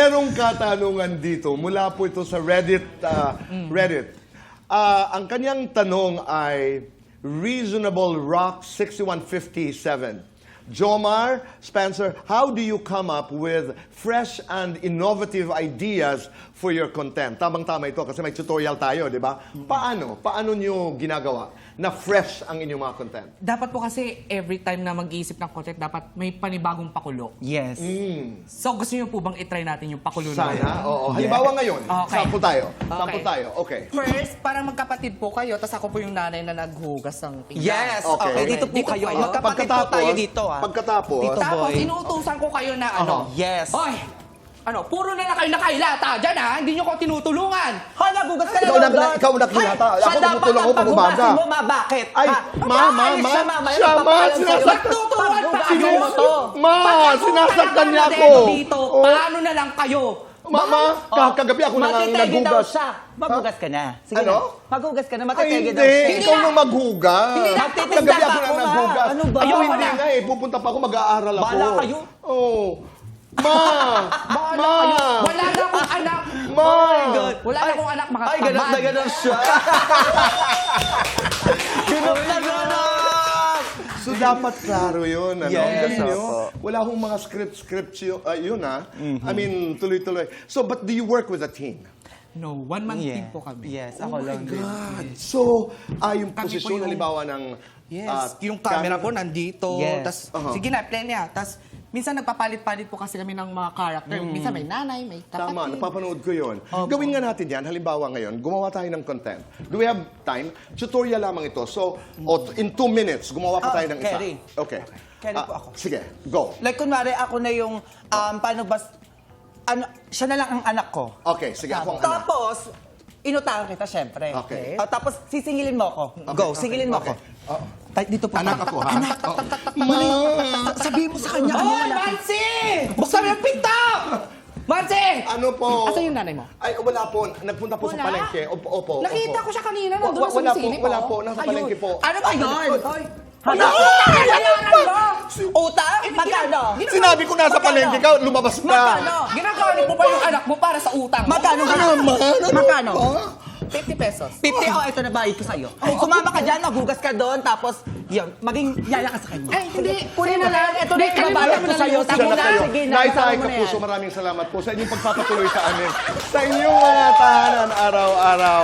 merong katanungan dito. Mula po ito sa Reddit. Ang kanyang tanong ay Reasonable Rock 6157. Jomar, Spencer, how do you come up with fresh and innovative ideas for your content? Tamang-tama ito kasi may tutorial tayo, di ba? Paano? Paano nyo ginagawa na fresh ang inyong mga content? Dapat po kasi every time na mag-iisip ng content, dapat may panibagong pakulo. Yes. So gusto niyo po bang itry natin yung pakulo na yun? Sana, oo. Halimbawa ngayon, Okay. sample tayo. Okay. Sample tayo, okay. First, parang magkapatid po kayo, tapos ako po yung nanay na naghugas ng pinggan. Yes. Okay. Okay. Dito po Dito kayo. kayo. Magkapatid po tayo dito, ah. Pagkatapos, Dito. Tapos boy. inuutusan ko kayo na ano. Yes. Hoy! Puro na lang kayo nakailata dyan ha, hindi nyo ko tinutulungan. Ha, nagugas ka na Ikaw doon. ikaw nakilata. Siya Ako dapat tumutulong ang ako pag umaga. paghugasin mo, ma, bakit? Ay, Ha? ma, Aalis siya, mamaya siya, ma, magpapaalam sa'yo. sinasaktan. Nagtutulungan pa Paghugasin mo to. Ma, sinasaktan niya ako. Dito, Oh. paano na lang kayo? Mama, kagabi ako na Matitegi daw naghugas. siya. Maghugas ka na. Sige Ano? na. Maghugas ka na, Ay, matitegi daw hindi. siya. Ikaw nang maghugas. Hindi na. Magtitinda Kagabi pa ako na ako, ma. naghugas. Ano ba? Ayun, Ayoko hindi na. nga eh. Pupunta pa ako, mag-aaral ako. Bahala kayo. Oh. Ma! Ma! Wala na akong anak. Ma! Oh my God. Wala na akong anak, mga Ay, ganun tamad. na ganun siya. Ganun na ganun. So, dapat klaro yun. Ano? Yes, Ang galing nyo. opo. Wala akong mga scripts yun, ha? I mean, tuloy-tuloy. So, but do you work with a team? No, one-man team Yeah. po kami. Yes, ako lang din. God. So, yung Kami po posisyon, yung- halimbawa ng... Yes, yung camera po nandito. Yes. Tas, Uh-huh. sige na, play niya. Tapos, minsan nagpapalit-palit po kasi kami ng mga character. Minsan may nanay, may kapatid. Tama, napapanood ko yun. Gawin nga natin yan. Halimbawa ngayon, gumawa tayo ng content. Do we have time? Tutorial lamang ito. So, in 2 minutes, gumawa pa tayo ng isa. Kerry. Okay. Kerry po ako. Sige, go. Like, kunwari, ako na yung, paano ba, siya na lang ang anak ko. Okay, sige, ako ang anak. Tapos, inutahan kita, syempre. Okay. Tapos, sisingilin mo ako. Go, singilin mo okay. ako. Dito po. Anak ako, ha? Anak. Sabihin mo sa kanya. Hoy, Mansi! Buksan mo yung pinto! Mansi! Ano po? Asan yung nanay mo? Ay, wala po. Nagpunta po sa Wala? palengke. Opo. Nakita ko siya kanina, nandun na Wala po, sumisilip, wala oh. po. Nasa Ayun. palengke po. Ano ba yun? Utang? Magkano? Sinabi ko nasa palengke ka, lumabas ka. Magkano? Ginagalit mo pa yung anak mo para sa utang mo? Magkano? Naman, ano Magkano? ba? 50 pesos. 50, ito na bayad ko sa'yo. Sumama ka dyan, maghugas ka doon, tapos, yun, maging yaya ka sa kanya. Ay, hindi. Kunin na lang. Ito na yung Babayad ko sa'yo. Siya Sige na na, kayo. sige na. Naitay kasama mo ka na puso, yan. maraming salamat po sa inyong pagpapatuloy sa amin. Sa inyong mga tahanan araw-araw.